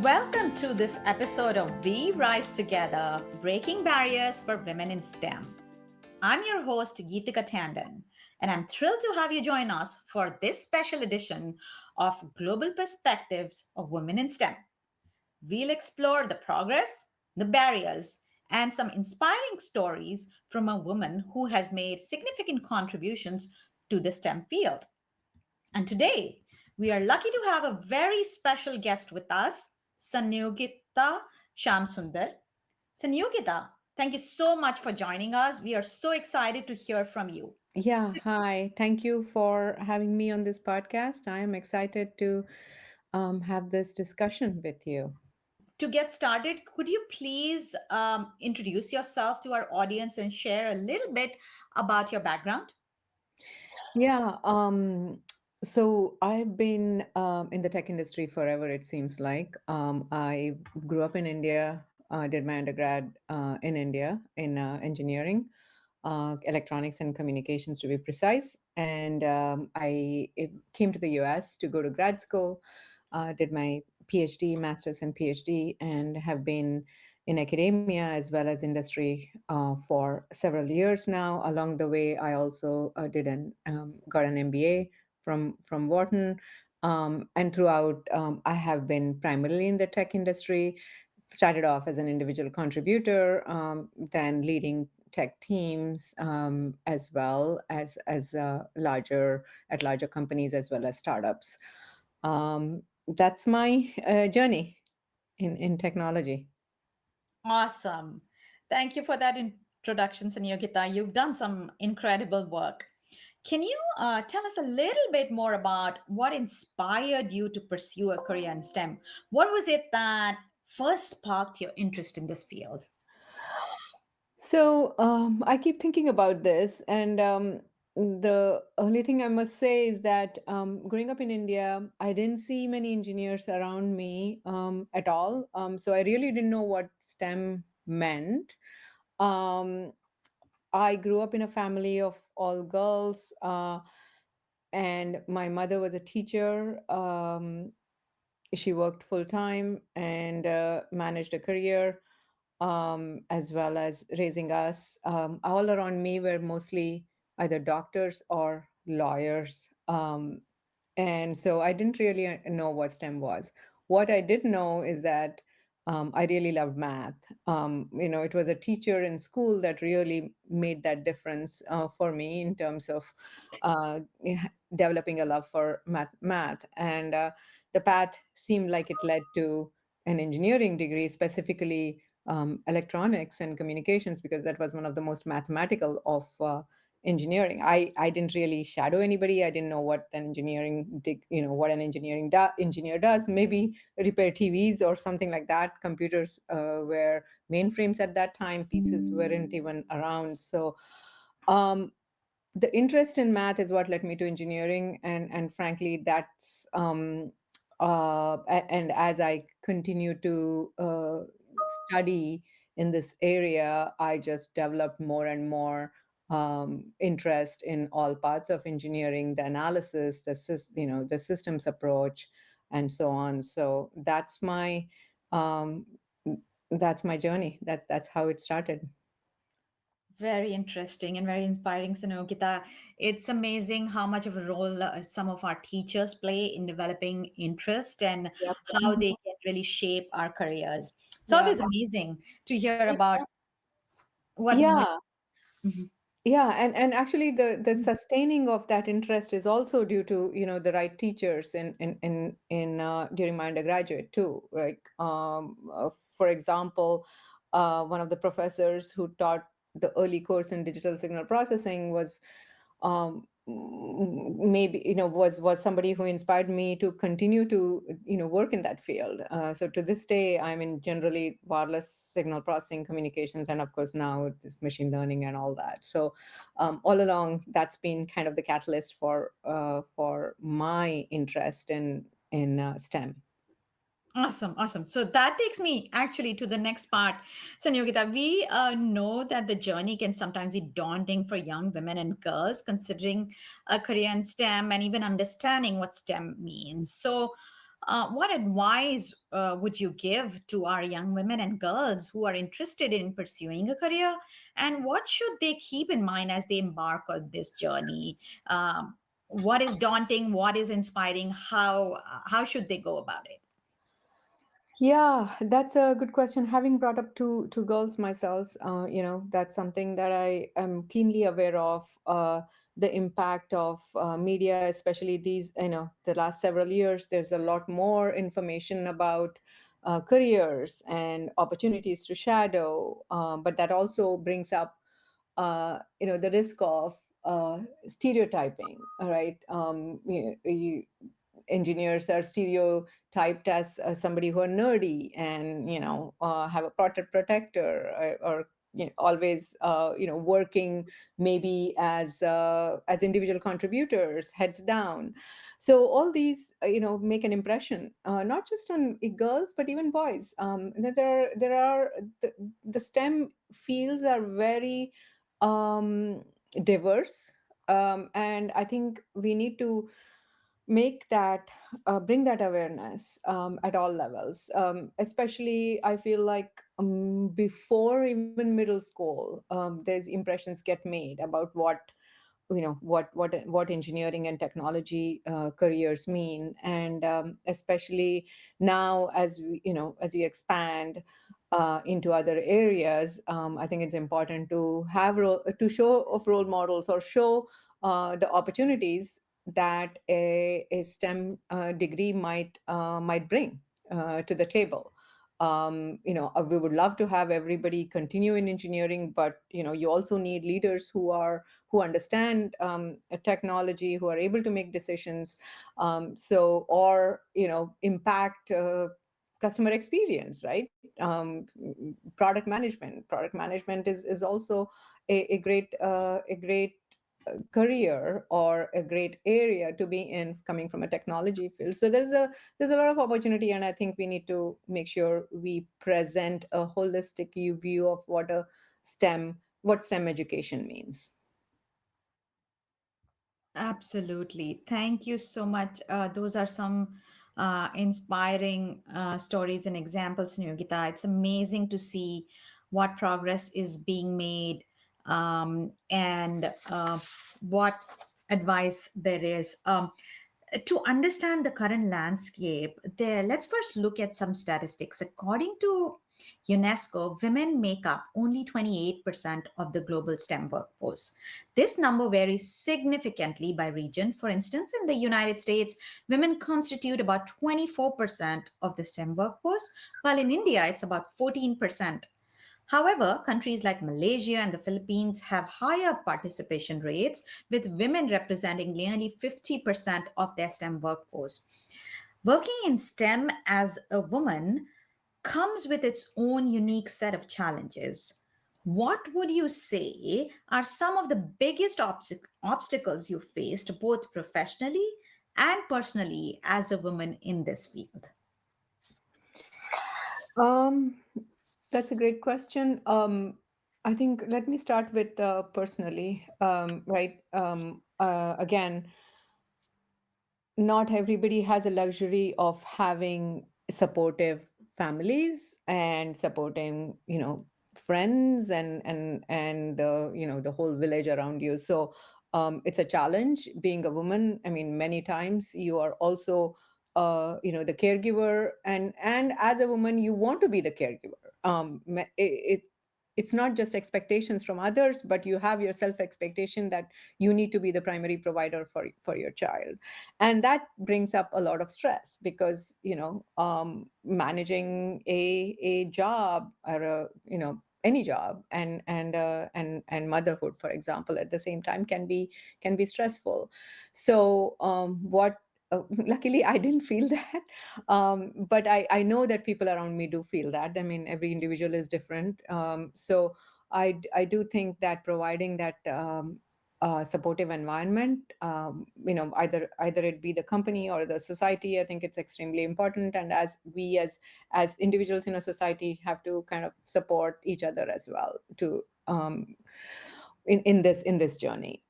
Welcome to this episode of We Rise Together Breaking Barriers for Women in STEM. I'm your host, Geetika Tandon, and I'm thrilled to have you join us for this special edition of Global Perspectives of Women in STEM. We'll explore the progress, the barriers, and some inspiring stories from a woman who has made significant contributions to the STEM field. And today, we are lucky to have a very special guest with us, Sanyogita Shamsunder. Sanyogita, thank you so much for joining us. We are so excited to hear from you. Yeah, hi. Thank you for having me on this podcast. I am excited to have this discussion with you. To get started, could you please introduce yourself to our audience and share a little bit about your background? Yeah, so I've been in the tech industry forever, it seems like. I grew up in India, did my undergrad in India in engineering, electronics and communications to be precise. And I came to the US to go to grad school, did my PhD, master's and PhD, and have been in academia as well as industry for several years now. Along the way, I also got an MBA from Wharton, and throughout, I have been primarily in the tech industry. Started off as an individual contributor, then leading tech teams, as well as larger companies as well as startups. That's my journey in technology. Awesome. Thank you for that introduction, Sanyogita. You've done some incredible work. Can you tell us a little bit more about what inspired you to pursue a career in STEM? What was it that first sparked your interest in this field? So I keep thinking about this, and the only thing I must say is that growing up in India, I didn't see many engineers around me at all. So I really didn't know what STEM meant. Um, I grew up in a family of all girls, and my mother was a teacher. She worked full time and managed a career, as well as raising us. All around me were mostly either doctors or lawyers. And so I didn't really know what STEM was. What I did know is that I really loved math. It was a teacher in school that really made that difference for me in terms of uh, developing a love for math. And the path seemed like it led to an engineering degree, specifically electronics and communications, because that was one of the most mathematical of engineering. I didn't really shadow anybody. I didn't know what an what an engineer does. Maybe repair TVs or something like that. Computers were mainframes at that time. PCs weren't even around. So um, the interest in math is what led me to engineering, and frankly, and as I continue to study in this area, I just developed more and more interest in all parts of engineering, the analysis, the systems approach, and so on. So um, that's my journey. That's how it started. Very interesting and very inspiring, Sanogita. It's amazing how much of a role some of our teachers play in developing interest and Yep. how they can really shape our careers. It's Yeah. always amazing to hear about what. Yeah. Mhm. Yeah, and actually the sustaining of that interest is also due to, the right teachers in during my undergraduate too. Like for example, one of the professors who taught the early course in digital signal processing was maybe was somebody who inspired me to continue to work in that field. So to this day, I'm in generally wireless signal processing communications, and of course now this machine learning and all that. So all along, that's been kind of the catalyst for my interest in STEM. Awesome, awesome. So that takes me actually to the next part. Sanyogita, we know that the journey can sometimes be daunting for young women and girls considering a career in STEM and even understanding what STEM means. So, What advice would you give to our young women and girls who are interested in pursuing a career? And what should they keep in mind as they embark on this journey? What is daunting? What is inspiring? How should they go about it? Yeah, that's a good question. Having brought up two girls myself, that's something that I am keenly aware of. The impact of media, especially these, the last several years. There's a lot more information about careers and opportunities to shadow, but that also brings up, the risk of stereotyping. All right, engineers are stereotyped as somebody who are nerdy and have a protector, or always working maybe as individual contributors heads down. So all these make an impression, not just on girls but even boys. The STEM fields are very um, diverse, and I think we need to make that bring that awareness at all levels, especially I feel like before even middle school, there's impressions get made about what engineering and technology careers mean. And especially now, as we expand into other areas, I think it's important to to show of role models, or show the opportunities that a STEM degree might bring to the table. We would love to have everybody continue in engineering, but you also need leaders who understand technology, who are able to make decisions, or impact customer experience, right? Product management is also a great career, or a great area to be in, coming from a technology field. So there's a lot of opportunity, and I think we need to make sure we present a holistic view of what STEM education means. Absolutely. Thank you so much. Those are some inspiring stories and examples, Yogita. It's amazing to see what progress is being made, and what advice there is. To understand the current landscape, let's first look at some statistics. According to UNESCO, women make up only 28% of the global STEM workforce. This number varies significantly by region. For instance, in the United States, women constitute about 24% of the STEM workforce, while in India, it's about 14%. However, countries like Malaysia and the Philippines have higher participation rates, with women representing nearly 50% of their STEM workforce. Working in STEM as a woman comes with its own unique set of challenges. What would you say are some of the biggest obstacles you faced both professionally and personally as a woman in this field? um, that's a great question. I think let me start with personally, right? Again, not everybody has a luxury of having supportive families and supporting friends and the whole village around you. So it's a challenge being a woman. I mean, many times you are also the caregiver, and as a woman you want to be the caregiver. It's not just expectations from others, but you have your self expectation that you need to be the primary provider for your child. And that brings up a lot of stress, because managing a job, or any job, and motherhood, for example, at the same time can be stressful. So what luckily I didn't feel that, but I know that people around me do feel that. I mean, every individual is different. So I do think that providing that supportive environment, either it be the company or the society, I think it's extremely important. And as individuals in a society, have to kind of support each other as well, to in this journey.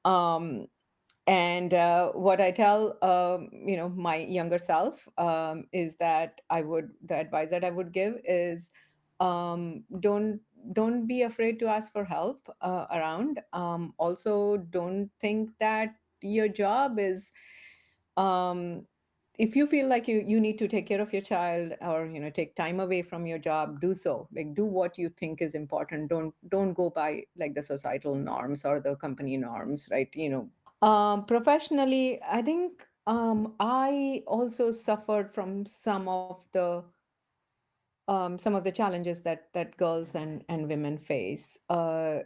And what I tell, my younger self, is that the advice that I would give is, don't be afraid to ask for help around. Also, don't think that your job is, um, if you feel like you need to take care of your child, or take time away from your job, do so. Like, do what you think is important. Don't go by like the societal norms or the company norms, right? Professionally, I think I also suffered from some of the challenges that girls and women face. I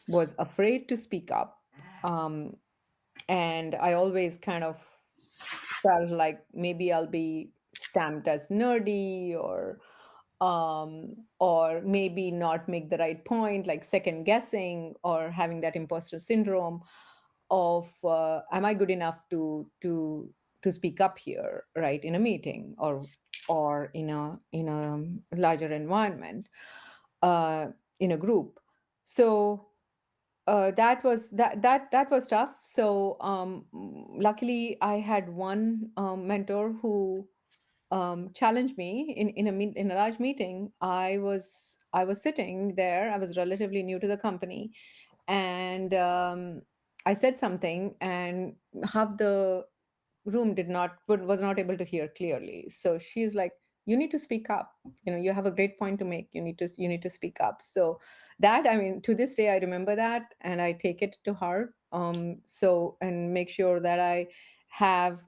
was afraid to speak up, um, and I always kind of felt like maybe I'll be stamped as nerdy, or maybe not make the right point, like second guessing or having that imposter syndrome of, am I good enough to speak up here, right, in a meeting, or in a larger environment, uh, in a group. So that was tough. So luckily, I had one mentor who challenged me in a large meeting. I was sitting there. I was relatively new to the company, and I said something, and half the room was not able to hear clearly. So she's like, you need to speak up. You have a great point to make. You need to speak up. So that, I mean, to this day, I remember that, and I take it to heart. So, and make sure that I'm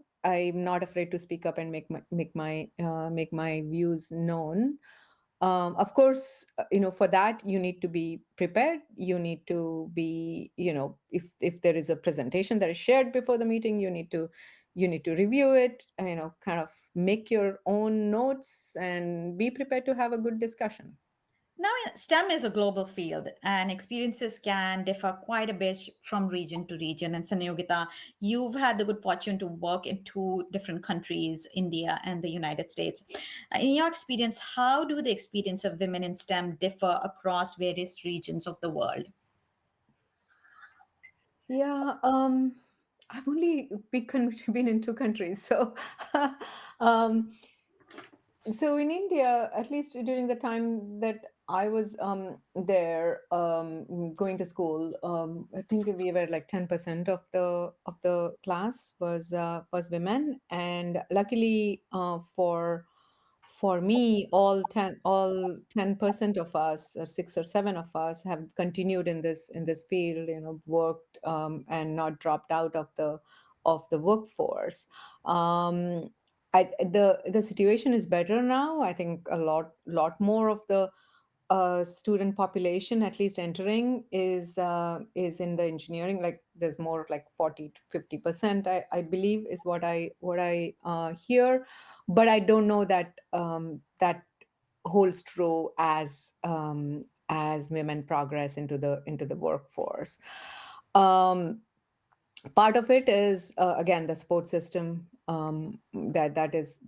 not afraid to speak up and make my views known. Of course, for that you need to be prepared. You need to be, if there is a presentation that is shared before the meeting, you need to review it, kind of make your own notes and be prepared to have a good discussion. Now, STEM is a global field and experiences can differ quite a bit from region to region. And Sanyogita, you've had the good fortune to work in two different countries, India and the United States. In your experience, how do the experience of women in STEM differ across various regions of the world? Yeah, I've only been in two countries, so um, so in India, at least during the time that I was there, going to school, I think we were like 10% of the class was women, and luckily, for me, all 10% of us, or 6 or 7 of us, have continued in this field. Worked, and not dropped out of the workforce. Um, the situation is better now. I think a lot more of the student population, at least entering, is in the engineering. Like, there's more like 40 to 50%, I believe, is what I hear. But I don't know that holds true as women progress into the workforce. Um, Part of it is, again, the support system, that is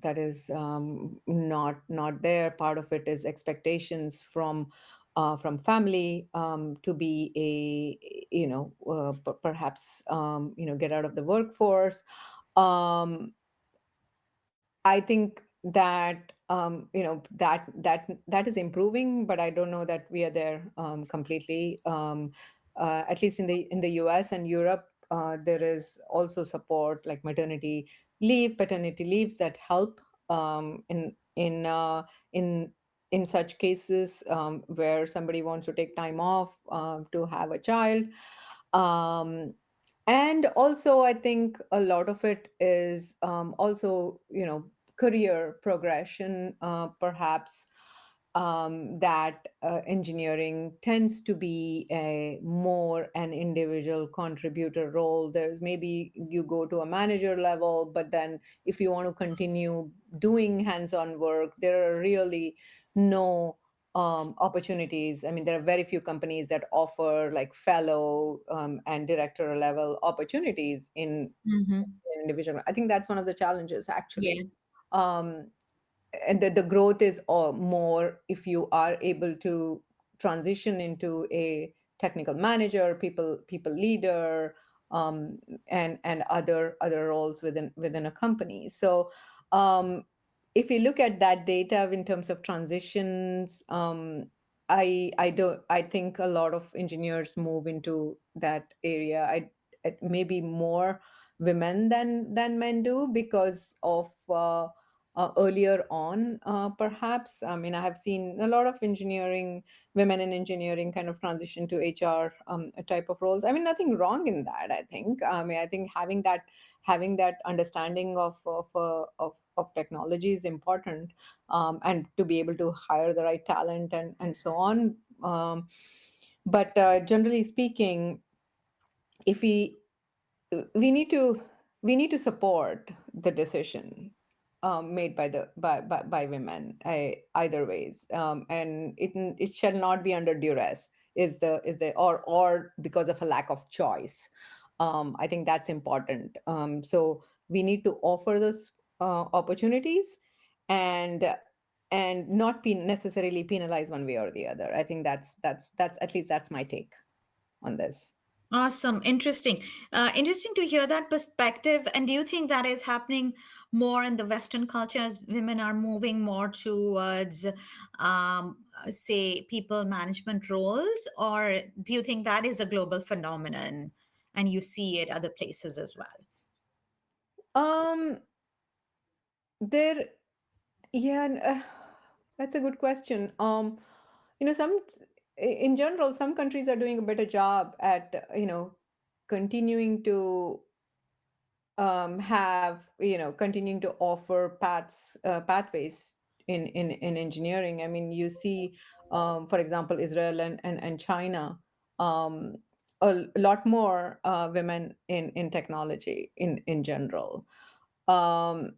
not there. Part of it is expectations from family, to be perhaps, get out of the workforce. I think that, that is improving, but I don't know that we are there completely. At least in the U.S. and Europe, there is also support, like maternity leave, paternity leaves, that help, in in such cases, where somebody wants to take time off to have a child. Um, and also, I think a lot of it is, also, career progression, perhaps, that engineering tends to be a more an individual contributor role. There's maybe you go to a manager level, but then if you want to continue doing hands-on work, there are really no opportunities. I mean, there are very few companies that offer like fellow, and director level opportunities Hmm. in individual. I think that's one of the challenges, Yeah. actually. Um, and the growth is more if you are able to transition into technical manager, people leader, um, and other roles within a company. So um, if you look at that data in terms of transitions, I think a lot of engineers move into that area. Maybe more women than men do because of earlier on, perhaps. I mean, I have seen a lot of women in engineering kind of transition to HR type of roles. I mean, nothing wrong in that. I think. I mean, I think having that understanding of technology is important, and to be able to hire the right talent and so on. But generally speaking, if we need to we need to support the decision made by women, either ways, and it shall not be under duress, is the or because of a lack of choice. I think that's important. So we need to offer those opportunities, and not be necessarily penalize one way or the other. I think that's at least that's my take on this. Awesome. Interesting. Interesting to hear that perspective. And do you think that is happening more in the Western culture as women are moving more towards, say, people management roles? Or do you think that is a global phenomenon and you see it other places as well? um there Yeah, that's a good question. Some in general, some countries are doing a better job at continuing to continuing to offer pathways in engineering. I mean, you see, for example, Israel and China, um, a lot more women in technology in general. Um,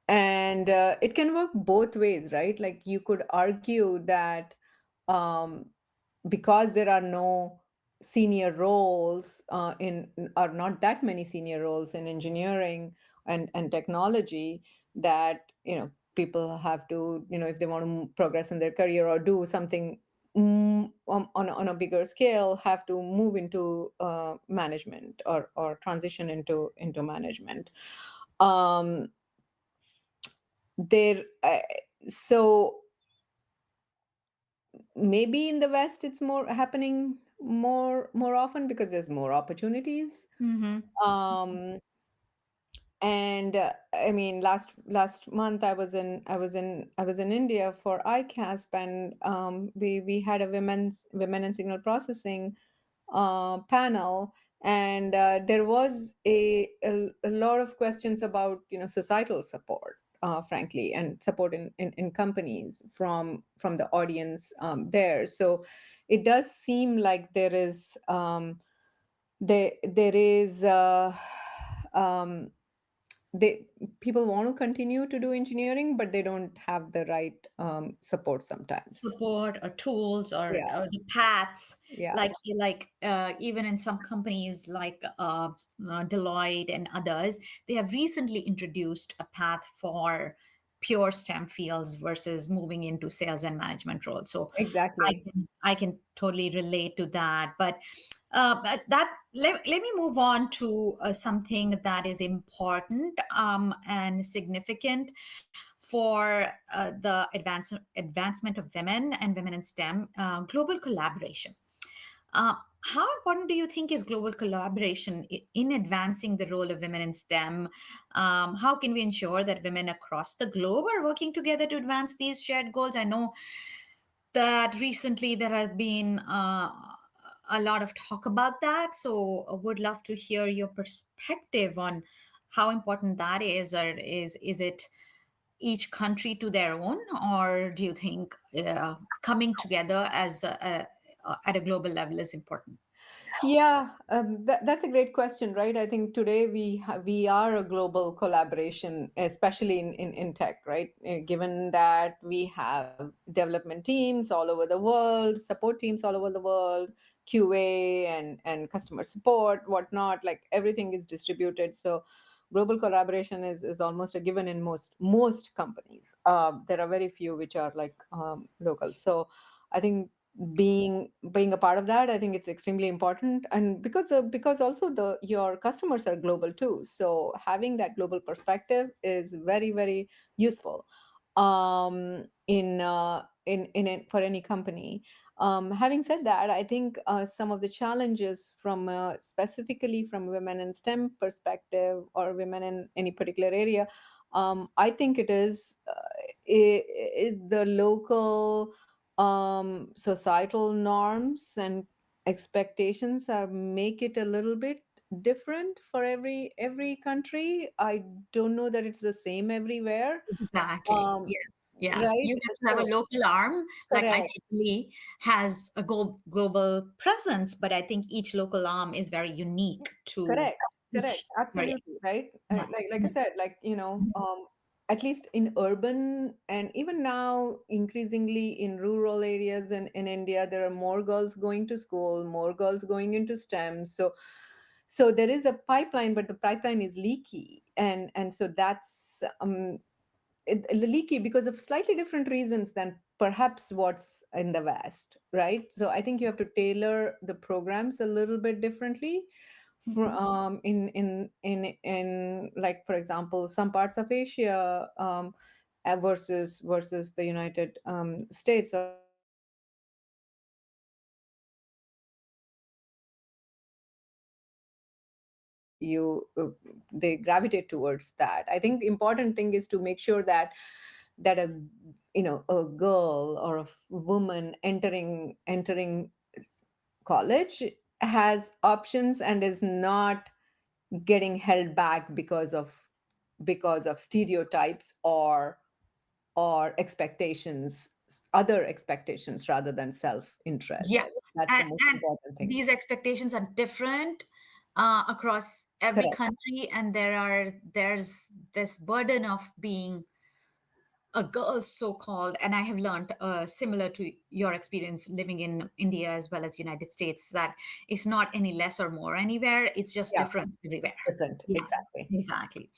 and it can work both ways, right? Like, you could argue that um, because there are no senior roles in or not that many senior roles in engineering and technology, that people have to, if they want to progress in their career or do something on a bigger scale, have to move into management, or transition into management. um, there so maybe in the West it's more happening more often because there's more opportunities. Mm-hmm. um and I mean, last month I was in India for ICASP, and we had a women in signal processing panel, and there was a lot of questions about societal support, frankly, and support in companies from the audience there. So it does seem like there is um, they people want to continue to do engineering, but they don't have the right support sometimes. Support or tools Yeah, or the paths, yeah, like even in some companies like Deloitte and others, they have recently introduced a path for pure STEM fields versus moving into sales and management roles. So exactly. I can totally relate to that. But that let me move on to something that is important and significant for advancement of women and women in STEM, global collaboration. Uh, how important do you think is global collaboration in advancing the role of women in STEM? How can we ensure that women across the globe are working together to advance these shared goals? I know that recently there has been a lot of talk about that. So I would love to hear your perspective on how important that is, or is it each country to their own, or do you think coming together at a global level is important? Yeah, that's a great question, right? I think today we are a global collaboration, especially in tech, right? Given that we have development teams all over the world, support teams all over the world, QA and customer support, whatnot, like everything is distributed. So global collaboration is almost a given in most companies. There are very few which are like local. So I think being a part of that, I think it's extremely important. And because also the your customers are global too, so having that global perspective is very, very useful for any company. Having said that, I think some of the challenges from specifically from women in STEM perspective or women in any particular area, I think it is the local societal norms and expectations are make it a little bit different for every country. I don't know that it's the same everywhere. Exactly. um, Yeah. Yeah. right, You have to have a so local arm, like correct, IEEE has a global presence, but I think each local arm is very unique to correct, correct, each area. absolutely right. Yeah. Like I said, like, at least in urban and even now increasingly in rural areas in India, there are more girls going to school, more girls going into STEM. So there is a pipeline, but the pipeline is leaky, and so that's leaky because of slightly different reasons than perhaps what's in the West, right? So I think you have to tailor the programs a little bit differently for Mhm. in like, for example, some parts of Asia, versus the United States or Europe. They gravitate towards that. I think important thing is to make sure that a girl or woman entering college has options and is not getting held back because of stereotypes or expectations, other expectations rather than self Yeah. interest. That's the most And important thing. these expectations are different across every Correct. country, and there's this burden of being a girl, so called, and I have learned similar to your experience living in India as well as United States, that it's not any less or more anywhere, it's just Yeah, different everywhere. different, Yeah, exactly. exactly.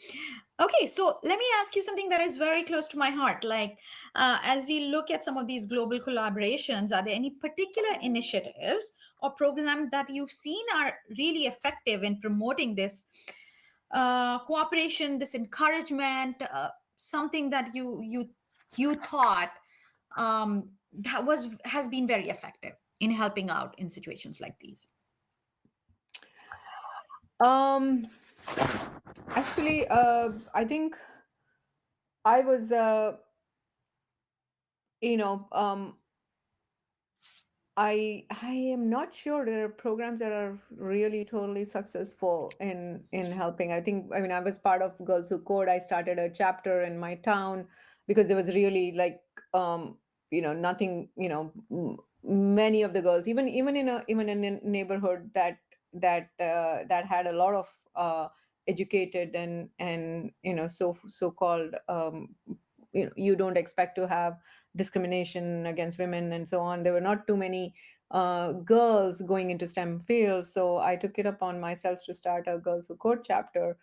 Okay, so let me ask you something that is very close to my heart. Like, as we look at some of these global collaborations, are there any particular initiatives or programs that you've seen are really effective in promoting this cooperation, this encouragement, something that you thought that was has been very effective in helping out in situations like these? um Actually, I think I was you know I am not sure there are programs that are really totally successful in helping. I mean, I was part of Girls Who Code. I started a chapter in my town because there was really like nothing, many of the girls, even in a neighborhood that had a lot of educated and so-called, you don't expect to have discrimination against women and so on. There were not too many girls going into STEM fields, so I took it upon myself to start a Girls Who Code chapter.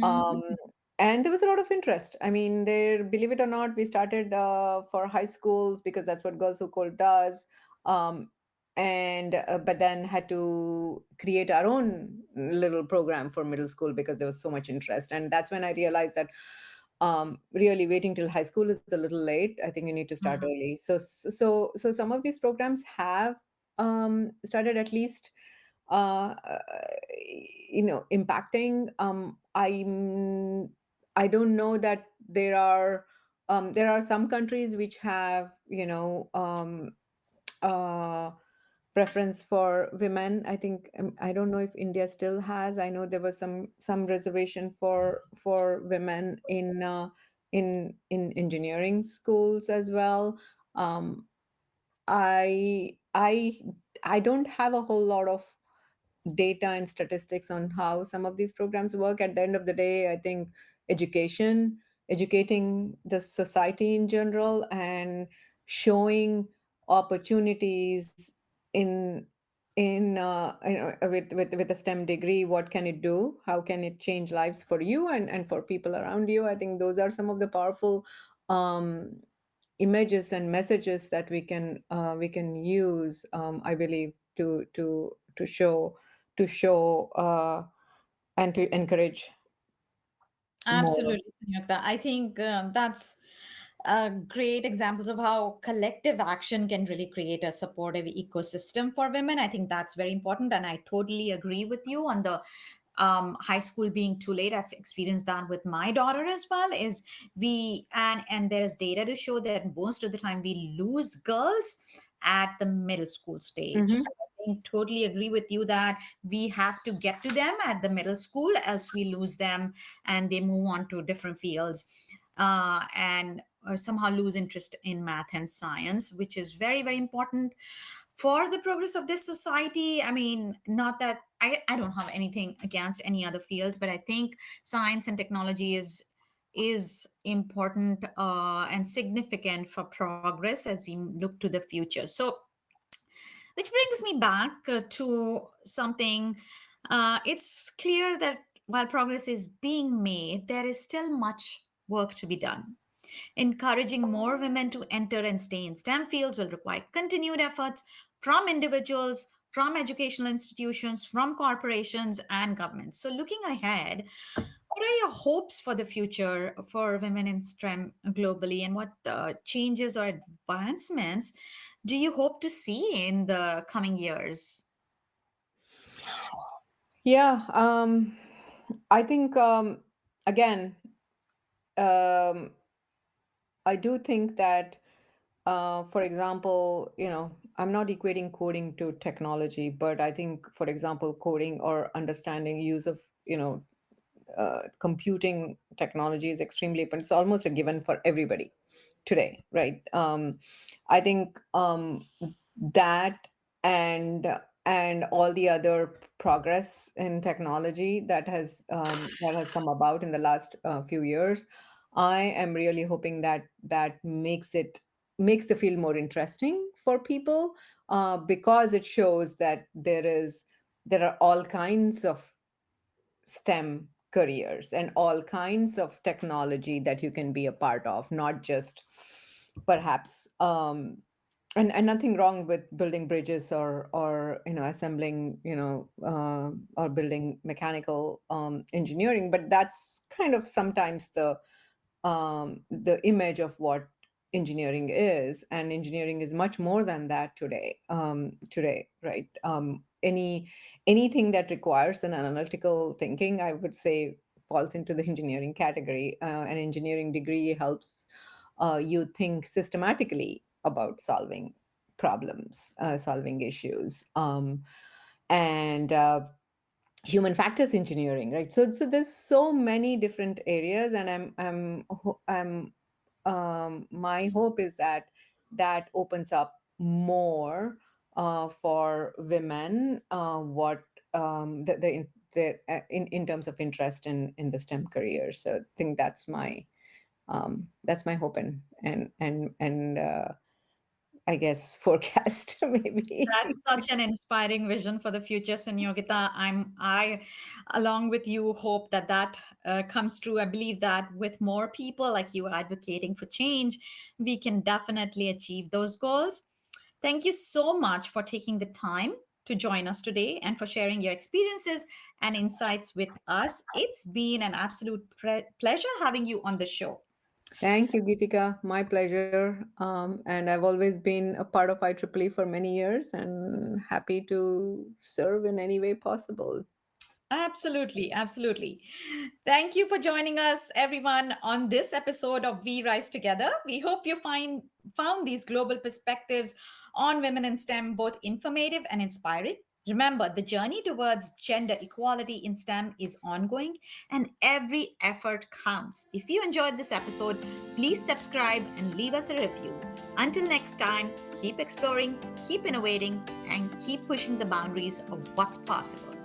Um, Mhm. and there was a lot of interest. I mean, there, believe it or not, we started for high schools because that's what Girls Who Code does. Um, and But then had to create our own little program for middle school because there was so much interest. And that's when I realized that really waiting till high school is a little late. I think you need to start Mhm. early. So some of these programs have started at least uh, uh, impacting. I don't know that there are some countries which have uh, preference for women. I think, I don't know if India still has. I know there was some reservation for women in engineering schools as well. Um, I I I don't have a whole lot of data and statistics on how some of these programs work. At the end of the day, I think educating the society in general and showing opportunities in with a STEM degree. What can it do? How can it change lives for you and for people around you? I think those are some of the powerful um, images and messages that we can use, I believe, to show and to encourage more. Absolutely, Sanyogita. I think that's great examples of how collective action can really create a supportive ecosystem for women. I think that's very important, and I totally agree with you on the high school being too late. I've experienced that with my daughter as well. Is we and there's data to show that most of the time we lose girls at the middle school stage. Mm-hmm. So I think totally agree with you that we have to get to them at the middle school, else we lose them and they move on to different fields, and or somehow lose interest in math and science, which is very, very important for the progress of this society. I mean, not that I don't have anything against any other fields, but I think science and technology is important and significant for progress as we look to the future. So which brings me back to something. It's clear that while progress is being made, there is still much work to be done. Encouraging more women to enter and stay in STEM fields will require continued efforts from individuals, from educational institutions, from corporations, and governments. So, looking ahead, what are your hopes for the future for women in STEM globally, and what changes or advancements do you hope to see in the coming years? Yeah, I think again, um, I do think that, for example, I'm not equating coding to technology, but I think, for example, coding or understanding use of, computing technology is extremely important. It's almost a given for everybody today, right? I think that and and all the other progress in technology that has come about in the last few years, I am really hoping that that makes the field more interesting for people, because it shows that there are all kinds of STEM careers and all kinds of technology that you can be a part of, not just perhaps and nothing wrong with building bridges or assembling, or building mechanical engineering, but that's kind of sometimes the image of what engineering is, and engineering is much more than that today, right? Anything that requires an analytical thinking, I would say, falls into the engineering category. An engineering degree helps you think systematically about solving problems, solving issues, and human factors engineering, right? So there's so many different areas, and I'm my hope is that that opens up more for women, what in terms of interest in the STEM career. So I think that's my hope and I guess forecast maybe. That's such an inspiring vision for the future, Sanyogita. I, along with you, hope that that comes true. I believe that with more people like you advocating for change, we can definitely achieve those goals. Thank you so much for taking the time to join us today and for sharing your experiences and insights with us. It's been an absolute pleasure having you on the show. Thank you, Geetika. My pleasure. And I've always been a part of IEEE for many years and happy to serve in any way possible. Absolutely, absolutely. Thank you for joining us, everyone, on this episode of We Rise Together. We hope you found these global perspectives on women in STEM both informative and inspiring. Remember, the journey towards gender equality in STEM is ongoing and every effort counts. If you enjoyed this episode, please subscribe and leave us a review. Until next time, keep exploring, keep innovating, and keep pushing the boundaries of what's possible.